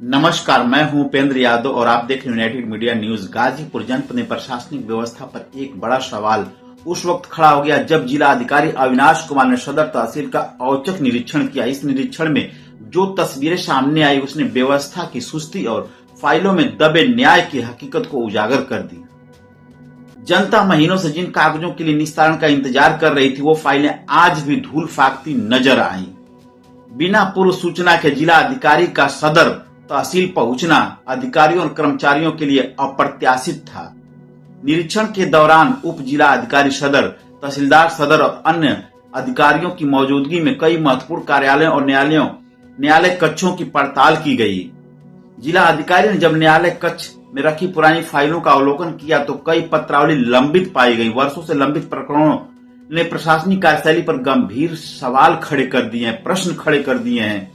नमस्कार, मैं हूं उपेंद्र यादव और आप देख रहे हैं यूनाइटेड मीडिया न्यूज। गाजीपुर जनपद में प्रशासनिक व्यवस्था पर एक बड़ा सवाल उस वक्त खड़ा हो गया जब जिला अधिकारी अविनाश कुमार ने सदर तहसील का औचक निरीक्षण किया। इस निरीक्षण में जो तस्वीरें सामने आई उसने व्यवस्था की सुस्ती और फाइलों में दबे न्याय की हकीकत को उजागर कर दी। जनता महीनों से जिन कागजों के लिए निस्तारण का इंतजार कर रही थी वो फाइलें आज भी धूल फाकती नजर आई। बिना पूर्व सूचना के जिला अधिकारी का सदर तहसील पहुंचना अधिकारियों और कर्मचारियों के लिए अप्रत्याशित था। निरीक्षण के दौरान उप जिला अधिकारी सदर, तहसीलदार सदर और अन्य अधिकारियों की मौजूदगी में कई महत्वपूर्ण कार्यालयों और न्यायालय कक्षों की पड़ताल की गई। जिला अधिकारी ने जब न्यायालय कक्ष में रखी पुरानी फाइलों का अवलोकन किया तो कई पत्रावली लंबित पाई गई। वर्षों से लंबित प्रकरणों ने प्रशासनिक कार्यशैली पर गंभीर सवाल खड़े कर दिए हैं, प्रश्न खड़े कर दिए हैं।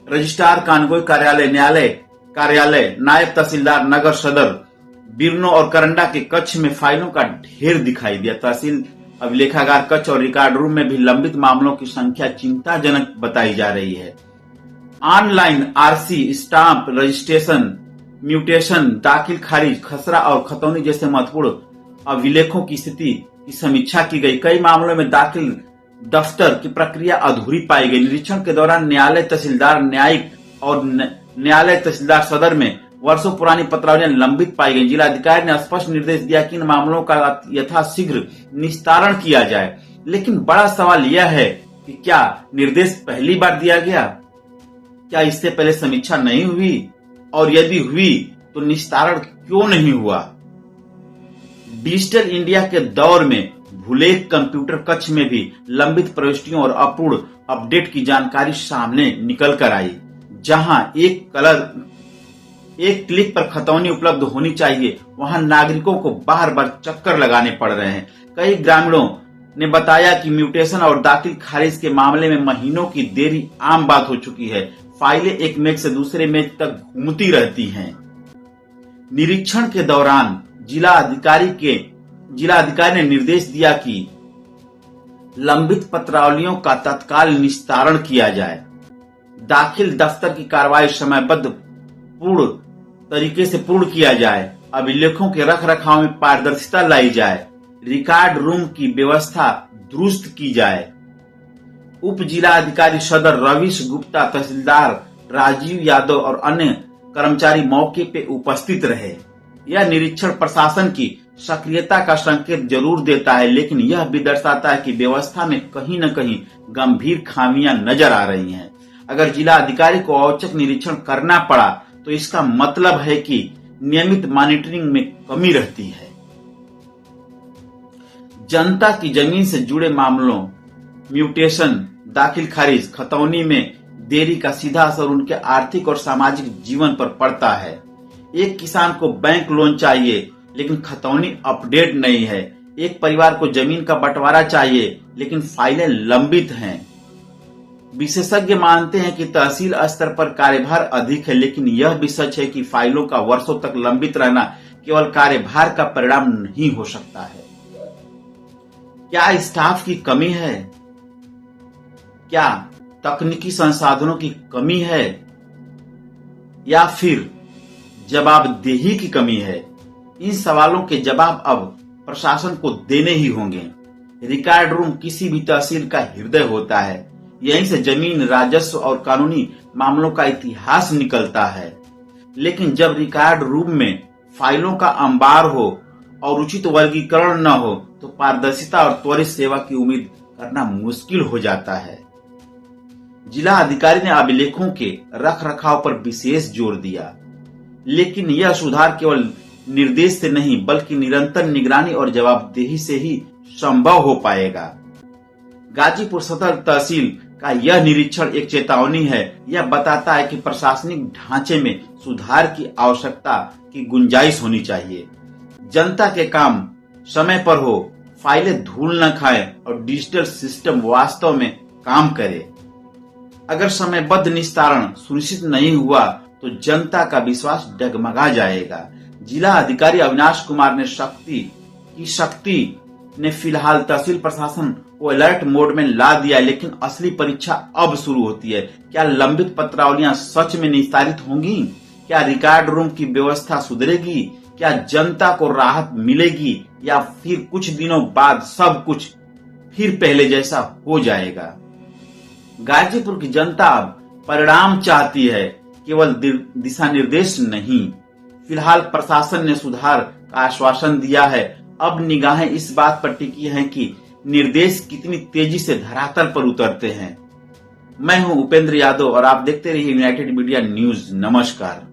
रजिस्ट्रार कानगोई कार्यालय, न्यायालय कार्यालय, नायब तहसीलदार, नगर सदर, बिरनो और करंडा के कक्ष में फाइलों का ढेर दिखाई दिया। तहसील अभिलेखागार कक्ष और रिकॉर्ड रूम में भी लंबित मामलों की संख्या चिंताजनक बताई जा रही है। Online RC, stamp, registration, mutation, दाखिल खारिज, खसरा और खतौनी जैसे महत्वपूर्ण अभिलेखों की स्थिति की समीक्षा की गई। कई मामलों में दाखिल दफ्तर की प्रक्रिया अधूरी पाई गई। निरीक्षण के दौरान न्यायालय तहसीलदार न्यायिक और न्यायालय तहसीलदार सदर में वर्षों पुरानी पत्रावलियां लंबित पाई गई। जिलाधिकारी ने स्पष्ट निर्देश दिया कि इन मामलों का यथाशीघ्र निस्तारण किया जाए, लेकिन बड़ा सवाल यह है कि क्या निर्देश पहली बार दिया गया? क्या इससे पहले समीक्षा नहीं हुई? और यदि हुई तो निस्तारण क्यों नहीं हुआ? डिजिटल इंडिया के दौर में भूलेख कंप्यूटर कक्ष में भी लंबित प्रविष्टियों और अपूर्ण अपडेट की जानकारी सामने निकल कर आई। जहां एक क्लिक पर खतौनी उपलब्ध होनी चाहिए, वहां नागरिकों को बार बार चक्कर लगाने पड़ रहे हैं। कई ग्रामीणों ने बताया कि म्यूटेशन और दाखिल खारिज के मामले में महीनों की देरी आम बात हो चुकी है। फाइलें एक मेज से दूसरे मेज तक घूमती रहती हैं। निरीक्षण के दौरान जिला अधिकारी ने निर्देश दिया कि लंबित पत्रावलियों का तत्काल निस्तारण किया जाए। दाखिल दफ्तर की कार्रवाई समयबद्ध पूर्ण तरीके से पूर्ण किया जाए। अभिलेखों के रख रखाव में पारदर्शिता लाई जाए। रिकॉर्ड रूम की व्यवस्था दुरुस्त की जाए। उप जिला अधिकारी सदर रवीश गुप्ता, तहसीलदार राजीव यादव और अन्य कर्मचारी मौके पे उपस्थित रहे। यह निरीक्षण प्रशासन की सक्रियता का संकेत जरूर देता है, लेकिन यह भी दर्शाता है कि व्यवस्था में कहीं न कहीं गंभीर खामियां नजर आ रही हैं। अगर जिला अधिकारी को औचक निरीक्षण करना पड़ा तो इसका मतलब है कि नियमित मॉनिटरिंग में कमी रहती है। जनता की जमीन से जुड़े मामलों, म्यूटेशन, दाखिल खारिज, खतौनी में देरी का सीधा असर उनके आर्थिक और सामाजिक जीवन पर पड़ता है। एक किसान को बैंक लोन चाहिए लेकिन खतौनी अपडेट नहीं है। एक परिवार को जमीन का बंटवारा चाहिए लेकिन फाइलें लंबित हैं। विशेषज्ञ मानते हैं कि तहसील स्तर पर कार्यभार अधिक है, लेकिन यह भी सच है कि फाइलों का वर्षों तक लंबित रहना केवल कार्यभार का परिणाम नहीं हो सकता है। क्या स्टाफ की कमी है? क्या तकनीकी संसाधनों की कमी है? या फिर जवाबदेही की कमी है? इन सवालों के जवाब अब प्रशासन को देने ही होंगे। रिकॉर्ड रूम किसी भी तहसील का हृदय होता है। यहीं से जमीन, राजस्व और कानूनी मामलों का इतिहास निकलता है। लेकिन जब रिकॉर्ड रूम में फाइलों का अंबार हो और उचित वर्गीकरण न हो तो पारदर्शिता और त्वरित सेवा की उम्मीद करना मुश्किल हो जाता है। जिला अधिकारी ने अभिलेखों के रख रखाव पर विशेष जोर दिया, लेकिन यह सुधार केवल निर्देश से नहीं बल्कि निरंतर निगरानी और जवाबदेही से ही संभव हो पाएगा। गाजीपुर सदर तहसील का यह निरीक्षण एक चेतावनी है। यह बताता है कि प्रशासनिक ढांचे में सुधार की आवश्यकता की गुंजाइश होनी चाहिए। जनता के काम समय पर हो, फाइलें धूल न खाएं और डिजिटल सिस्टम वास्तव में काम करे। अगर समयबद्ध निस्तारण सुनिश्चित नहीं हुआ तो जनता का विश्वास डगमगा जाएगा। जिला अधिकारी अविनाश कुमार ने शक्ति ने फिलहाल तहसील प्रशासन को अलर्ट मोड में ला दिया, लेकिन असली परीक्षा अब शुरू होती है। क्या लंबित पत्रावलियां सच में निस्तारित होंगी? क्या रिकॉर्ड रूम की व्यवस्था सुधरेगी? क्या जनता को राहत मिलेगी या फिर कुछ दिनों बाद सब कुछ फिर पहले जैसा हो जाएगा? गाजीपुर की जनता अब परिणाम चाहती है, केवल दिशा निर्देश नहीं। फिलहाल प्रशासन ने सुधार का आश्वासन दिया है। अब निगाहें इस बात पर टिकी हैं कि निर्देश कितनी तेजी से धरातल पर उतरते हैं। मैं हूं उपेंद्र यादव और आप देखते रहिए यूनाइटेड मीडिया न्यूज। नमस्कार।